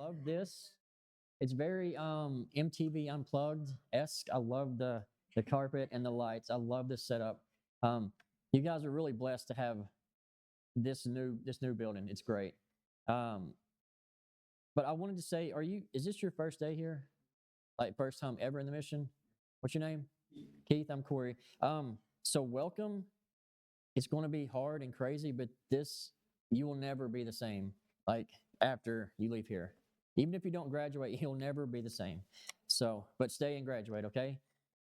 love this. It's very MTV Unplugged-esque. I love the carpet and the lights. I love this setup. Um, you guys are really blessed to have this new building. It's great. Um, but I wanted to say, is this your first day here? Like first time ever in the mission? What's your name? Keith. I'm Corey. So welcome. It's going to be hard and crazy, but you will never be the same. Like after you leave here, even if you don't graduate, you'll never be the same. So, but stay and graduate, okay?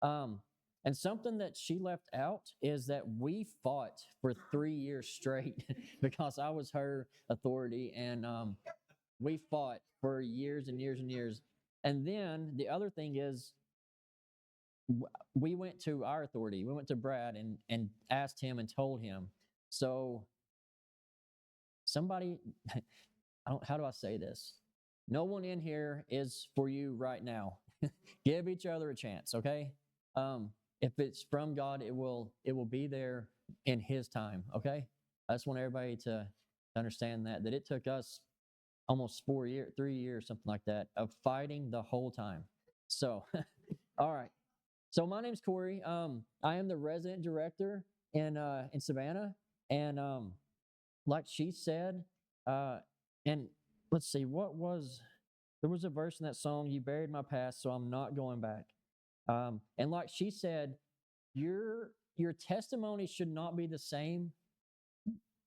Um, and something that she left out is that we fought for 3 years straight because I was her authority, and we fought for years and years and years. And then the other thing is, we went to our authority. We went to Brad and asked him and told him. So somebody, how do I say this? No one in here is for you right now. Give each other a chance, okay? If it's from God, it will be there in His time, okay? I just want everybody to understand that it took us almost 4 years, 3 years, something like that, of fighting the whole time. So, all right. So my name's Corey. I am the resident director in Savannah, and like she said, and let's see, there was a verse in that song, "You buried my past, so I'm not going back." And like she said, your testimony should not be the same.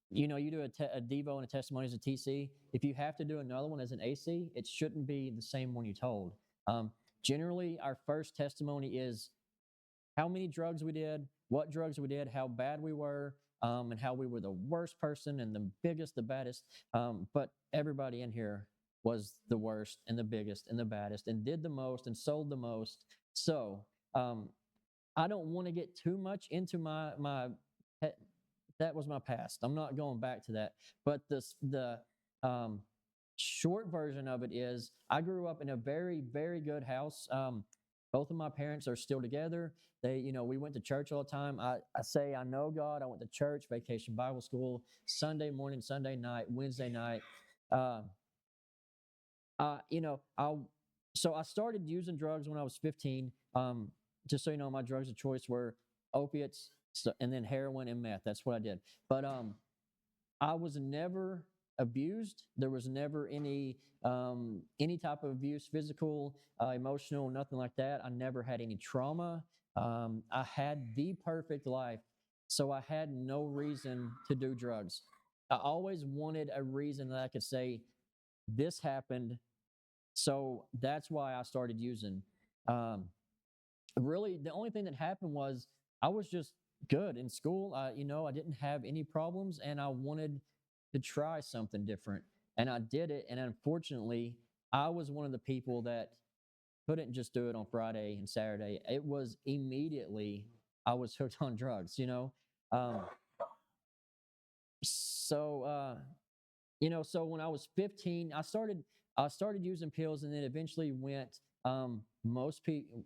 You know, you do a Devo and a testimony as a TC. If you have to do another one as an AC, it shouldn't be the same one you told. Generally, our first testimony is how many drugs we did, what drugs we did, how bad we were, and how we were the worst person and the biggest, the baddest. But everybody in here was the worst and the biggest and the baddest and did the most and sold the most. So I don't want to get too much into my that was my past. I'm not going back to that. But the short version of it is, I grew up in a very, very good house. Both of my parents are still together. We went to church all the time. I say I know God. I went to church, vacation Bible school, Sunday morning, Sunday night, Wednesday night. So I started using drugs when I was 15. Just so you know, my drugs of choice were opiates, and then heroin and meth. That's what I did. But I was never abused. There was never any type of abuse, physical, emotional, nothing like that. I never had any trauma. I had the perfect life, so I had no reason to do drugs. I always wanted a reason that I could say, this happened, so that's why I started using. Really, the only thing that happened was I was just good in school. I didn't have any problems, and I wanted to try something different. And I did it. And unfortunately, I was one of the people that couldn't just do it on Friday and Saturday. It was immediately I was hooked on drugs, Um, so, so when I was 15, I started using pills, and then eventually went, most people,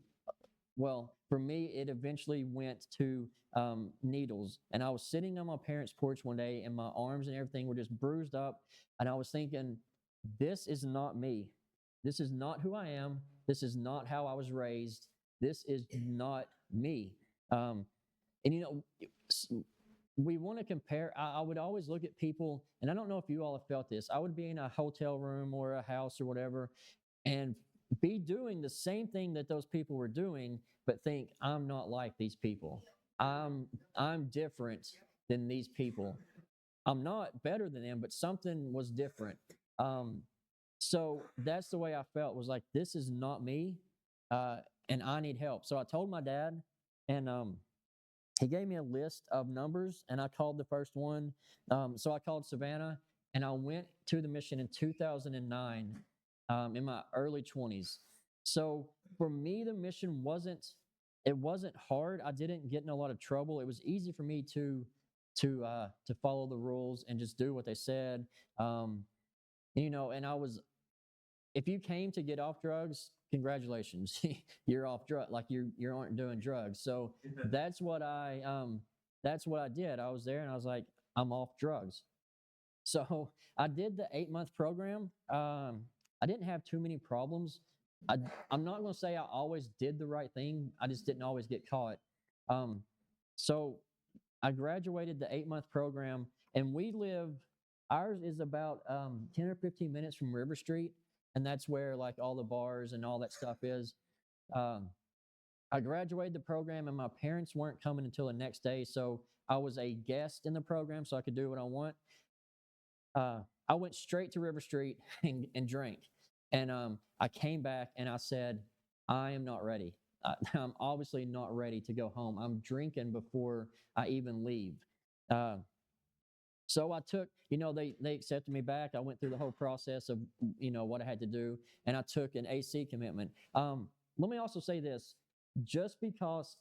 well, for me, it eventually went to needles. And I was sitting on my parents' porch one day, and my arms and everything were just bruised up. And I was thinking, this is not me. This is not who I am. This is not how I was raised. This is not me. And we want to compare. I would always look at people, and I don't know if you all have felt this. I would be in a hotel room or a house or whatever, and be doing the same thing that those people were doing, but think, I'm not like these people. I'm different than these people. I'm not better than them, but something was different. So that's the way I felt, was like, this is not me, and I need help. So I told my dad, and he gave me a list of numbers, and I called the first one. So I called Savannah, and I went to the mission in 2009, in my early 20s. So for me, the mission wasn't hard. I didn't get in a lot of trouble. It was easy for me to follow the rules and just do what they said. And if you came to get off drugs, congratulations, you're off drug, like you aren't doing drugs. So that's what I did. I was there, and I was like, I'm off drugs. So I did the 8-month program. I didn't have too many problems. I, I'm not going to say I always did the right thing. I just didn't always get caught. Um, so I graduated the 8 month program, and we live. Ours is about 10 or 15 minutes from River Street, and that's where like all the bars and all that stuff is. Um, I graduated the program, and my parents weren't coming until the next day, so I was a guest in the program, so I could do what I want. uh, I went straight to River Street and drank. And I came back and I said, I am not ready. I'm obviously not ready to go home. I'm drinking before I even leave. Uh, so I took, they accepted me back. I went through the whole process of, what I had to do, and I took an AC commitment. Let me also say this: just because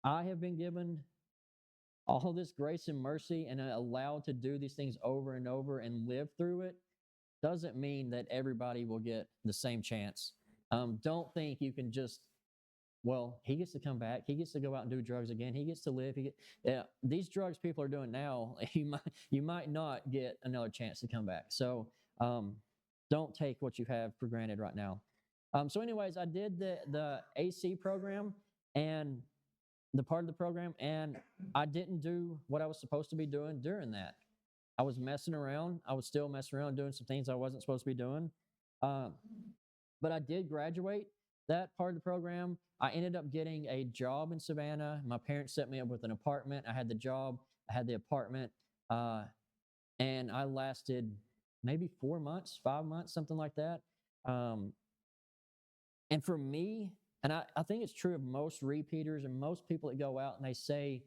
I have been given all this grace and mercy and allowed to do these things over and over and live through it, doesn't mean that everybody will get the same chance. Don't think you can just, well, he gets to come back. He gets to go out and do drugs again. He gets to live. Yeah, these drugs people are doing now, you might not get another chance to come back. So don't take what you have for granted right now. So, anyways, I did the AC program and the part of the program, and I didn't do what I was supposed to be doing during that. I was messing around. I was still messing around doing some things I wasn't supposed to be doing. Um, but I did graduate that part of the program. I ended up getting a job in Savannah. My parents set me up with an apartment. I had the job, I had the apartment, uh, and I lasted maybe 4 months, 5 months, something like that. Um, and for me, and I think it's true of most repeaters and most people that go out and they say,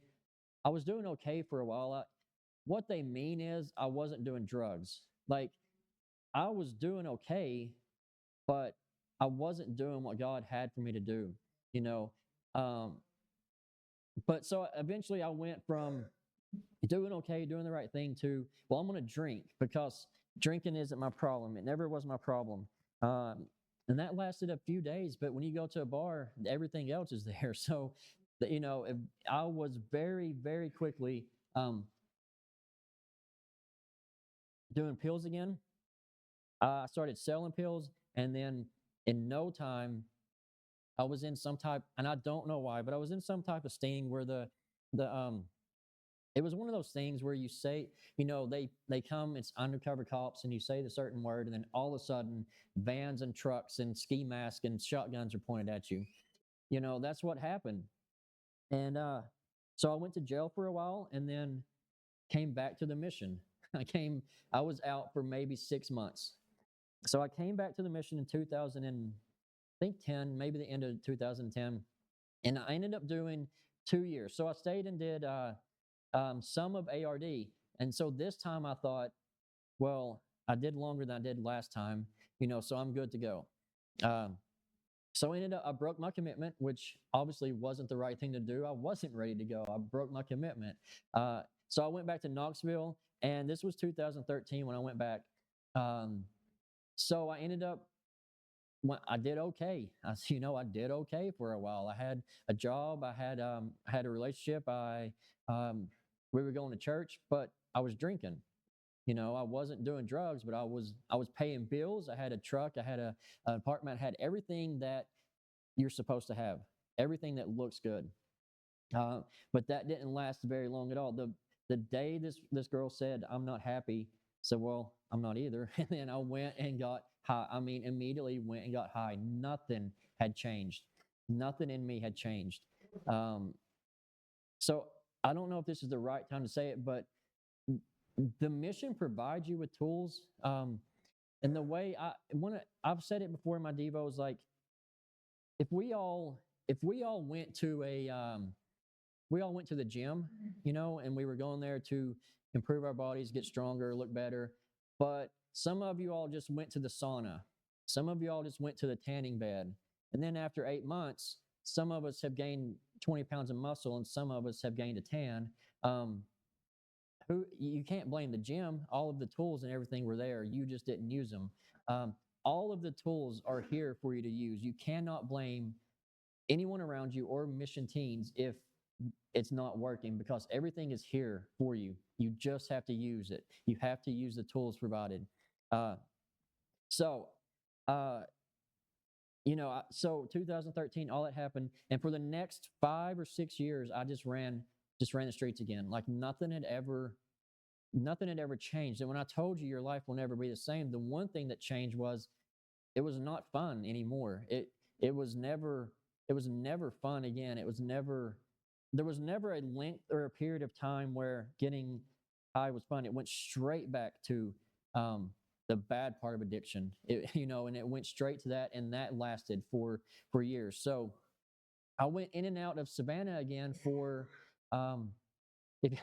I was doing okay for a while. What they mean is I wasn't doing drugs. Like, I was doing okay, but I wasn't doing what God had for me to do, you know. Um, but so eventually I went from doing okay, doing the right thing to, well, I'm going to drink because drinking isn't my problem. It never was my problem. Um, and that lasted a few days. But when you go to a bar, everything else is there. So, if I was very, very quickly doing pills again. I started selling pills, and then in no time, I was in some type, and I don't know why, but I was in some type of sting where the it was one of those things where you say, they come, it's undercover cops, and you say the certain word, and then all of a sudden, vans and trucks and ski masks and shotguns are pointed at you. That's what happened, and so I went to jail for a while, and then came back to the mission. I was out for maybe 6 months. So I came back to the mission in 2000 and I think 10, maybe the end of 2010, and I ended up doing 2 years. So I stayed and did some of ARD, and so this time I thought, well, I did longer than I did last time, so I'm good to go. Um, so I broke my commitment, which obviously wasn't the right thing to do. I wasn't ready to go. I broke my commitment. So I went back to Knoxville, and this was 2013 when I went back. Um, so I ended up I did okay. I did okay for a while. I had a job. I had a relationship. We were going to church, but I was drinking. I wasn't doing drugs, but I was paying bills. I had a truck. I had an apartment. I had everything that you're supposed to have. Everything that looks good. Uh, but that didn't last very long at all. The day this girl said, "I'm not happy," I said, "Well, I'm not either." And then I went and got high. I mean, immediately went and got high. Nothing had changed. Nothing in me had changed. Um, so I don't know if this is the right time to say it, but the mission provides you with tools. And the way I've said it before in my devos, like if we all went to we all went to the gym, and we were going there to improve our bodies, get stronger, look better. But some of you all just went to the sauna. Some of you all just went to the tanning bed. And then after 8 months, some of us have gained 20 pounds of muscle and some of us have gained a tan. Um, you can't blame the gym. All of the tools and everything were there. You just didn't use them. Um, all of the tools are here for you to use. You cannot blame anyone around you or mission teams if it's not working because everything is here for you. You just have to use it. You have to use the tools provided. Uh, so uh, so 2013, all that happened, and for the next 5 or 6 years, I just ran the streets again. Like nothing had ever changed. And when I told you your life will never be the same, the one thing that changed was it was not fun anymore. It was never it was never fun again. It was never There was never a length or a period of time where getting high was fun. It went straight back to um, the bad part of addiction. And it went straight to that, and that lasted for years. So I went in and out of Savannah again for um, if,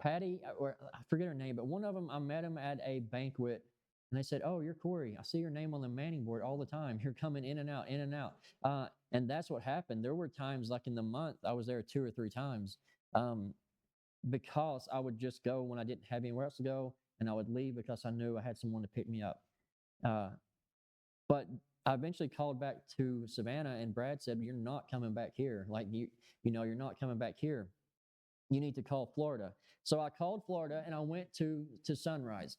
Patty, or I forget her name, but one of them, I met him at a banquet, and they said, "Oh, you're Corey. I see your name on the Manning board all the time. You're coming in and out, in and out." And that's what happened. There were times, like in the month, I was there 2 or 3 times, um, because I would just go when I didn't have anywhere else to go, and I would leave because I knew I had someone to pick me up. Uh, but I eventually called back to Savannah, and Brad said, "You're not coming back here. Like you're not coming back here. You need to call Florida." So I called Florida, and I went to Sunrise.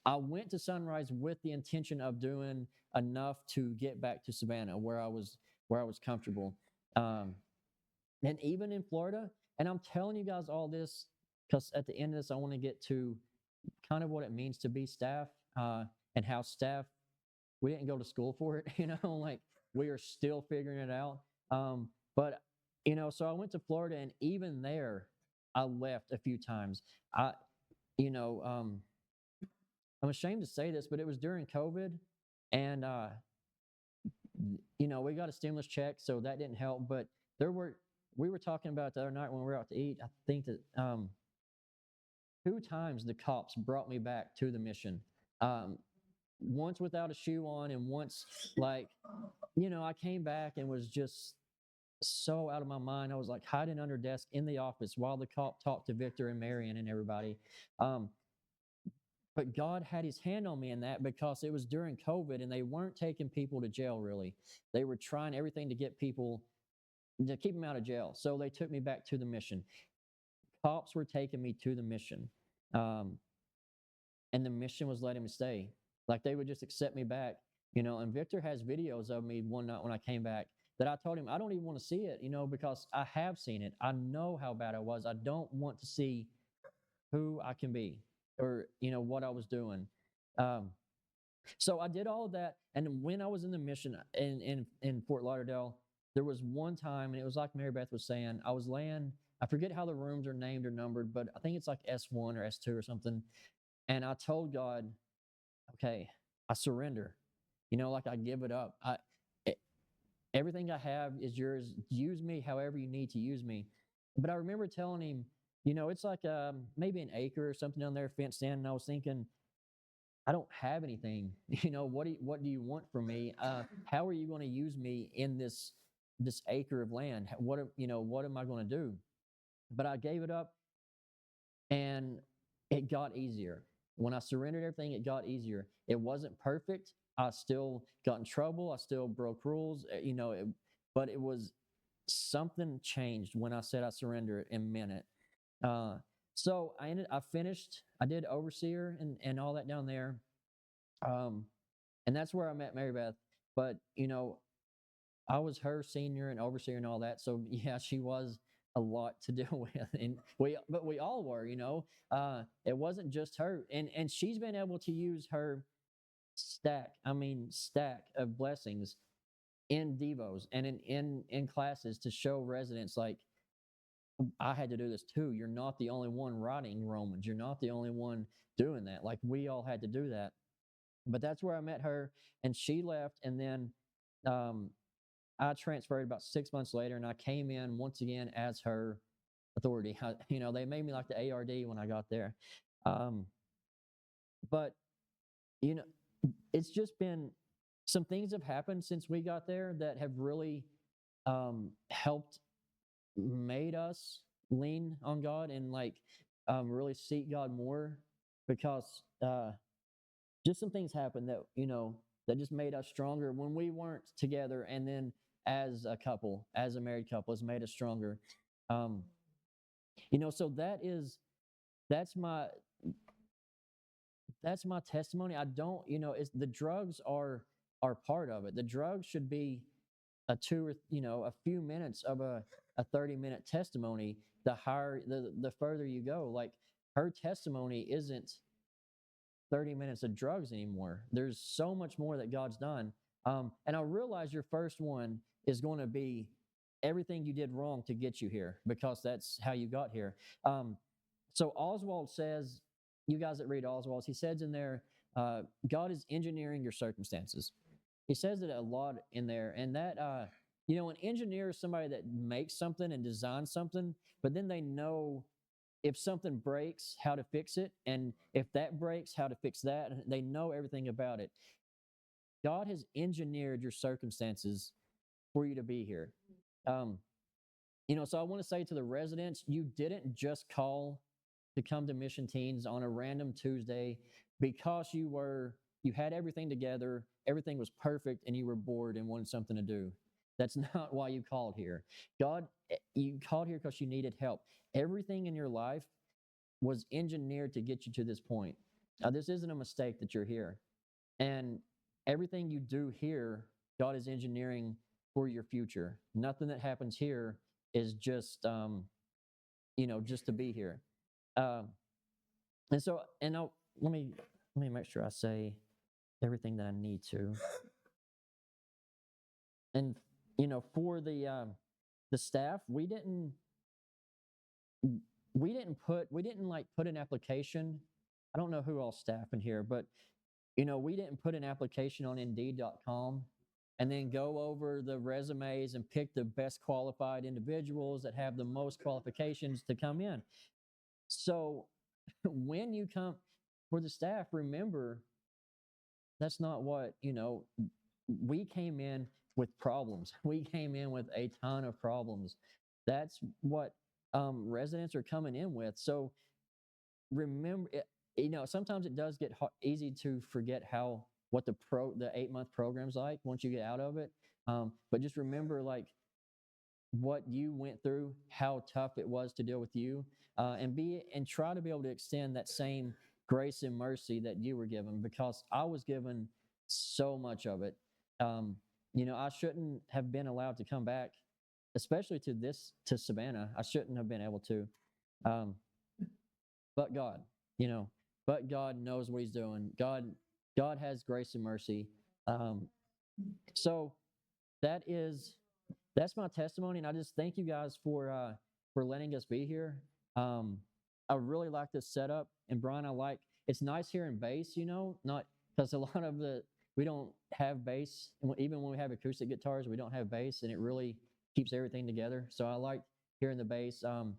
I went to Sunrise with the intention of doing enough to get back to Savannah, where I was comfortable. Um, and even in Florida, and I'm telling you guys all this because at the end of this, I want to get to kind of what it means to be staff, and how staff, we didn't go to school for it, like we are still figuring it out. But so I went to Florida, and even there, I left a few times. I, you know, I'm ashamed to say this, but it was during COVID, and we got a stimulus check, so that didn't help. But there were we were talking about the other night when we were out to eat. I think that 2 times the cops brought me back to the mission. Um, Once without a shoe on, and once like I came back and was just so out of my mind. I was like hiding under desk in the office while the cop talked to Victor and Marion and everybody. Um, but God had his hand on me in that because it was during COVID, and they weren't taking people to jail really. They were trying everything to get people to keep them out of jail. So they took me back to the mission. Cops were taking me to the mission. Um, and the mission was letting me stay. Like they would just accept me back, And Victor has videos of me one night when I came back that I told him I don't even want to see it, because I have seen it. I know how bad I was. I don't want to see who I can be or what I was doing. Um, so I did all of that, and when I was in the mission in Fort Lauderdale, there was one time, and it was like Mary Beth was saying, I was laying. I forget how the rooms are named or numbered, but I think it's like S1 or S2 or something. And I told God, okay, I surrender. Like I give it up. E- Everything I have is yours. Use me however you need to use me. But I remember telling him, it's like maybe an acre or something down there fenced in. And I was thinking, I don't have anything. What do you want from me? How are you going to use me in this acre of land? What am I going to do? But I gave it up, and it got easier. When I surrendered everything, it got easier. It wasn't perfect. I still got in trouble. I still broke rules, but it was something changed when I said I surrendered and meant it. Uh, so I finished, I did overseer and all that down there. Um, and that's where I met Mary Beth. But, I was her senior and overseer and all that. So yeah, she was a lot to deal with, and but we all were. It wasn't just her, and she's been able to use her stack of blessings in devos and in classes to show residents like I had to do this too. You're not the only one writing Romans. You're not the only one doing that. Like we all had to do that. But that's where I met her, and she left, and then um, I transferred about 6 months later, and I came in once again as her authority. They made me like the ARD when I got there. Um, but, you know, it's just been some things have happened since we got there that have really helped made us lean on God and like really seek God more because just some things happened that that just made us stronger when we weren't together, and then as a couple, as a married couple, has made us stronger. Um, so that's my that's my testimony. I don't, it's the drugs are part of it. The drugs should be a a few minutes of a 30-minute testimony. The further you go, like her testimony isn't 30 minutes of drugs anymore. There's so much more that God's done. And I realize your first one is going to be everything you did wrong to get you here, because that's how you got here. So Oswald says, you guys that read Oswald's, he says in there, God is engineering your circumstances. He says it a lot in there. And that, an engineer is somebody that makes something and designs something, but then they know if something breaks, how to fix it. And if that breaks, how to fix that. And they know everything about it. God has engineered your circumstances for you to be here. So I want to say to the residents, you didn't just call to come to Mission Teens on a random Tuesday because you had everything together, everything was perfect, and you were bored and wanted something to do. That's not why you called here. You called here because you needed help. Everything in your life was engineered to get you to this point. This isn't a mistake that you're here. And everything you do here, God is engineering for your future. Nothing that happens here is just to be here. Let me make sure I say everything that I need to. And for the staff, we didn't put an application. I don't know who all staff in here, but we didn't put an application on Indeed.com and then go over the resumes and pick the best qualified individuals that have the most qualifications to come in. So when you come for the staff, remember, that's not what, we came in with problems. We came in with a ton of problems. That's what residents are coming in with. So remember, sometimes it does get easy to forget what the 8-month program's like once you get out of it. But just remember, like, what you went through, how tough it was to deal with you, and try to be able to extend that same grace and mercy that you were given, because I was given so much of it. I shouldn't have been allowed to come back, especially to Savannah. I shouldn't have been able to. But God, but God knows what He's doing. God has grace and mercy. So that's my testimony, and I just thank you guys for letting us be here. I really like this setup, and Brian, it's nice here in bass, not because a lot of we don't have bass, and even when we have acoustic guitars, we don't have bass, and it really keeps everything together. So I like hearing the bass, and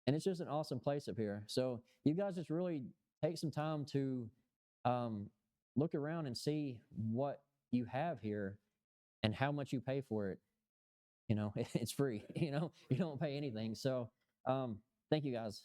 it's just an awesome place up here. So you guys just really take some time to look around and see what you have here and how much you pay for it. It's free. You don't pay anything. So thank you guys.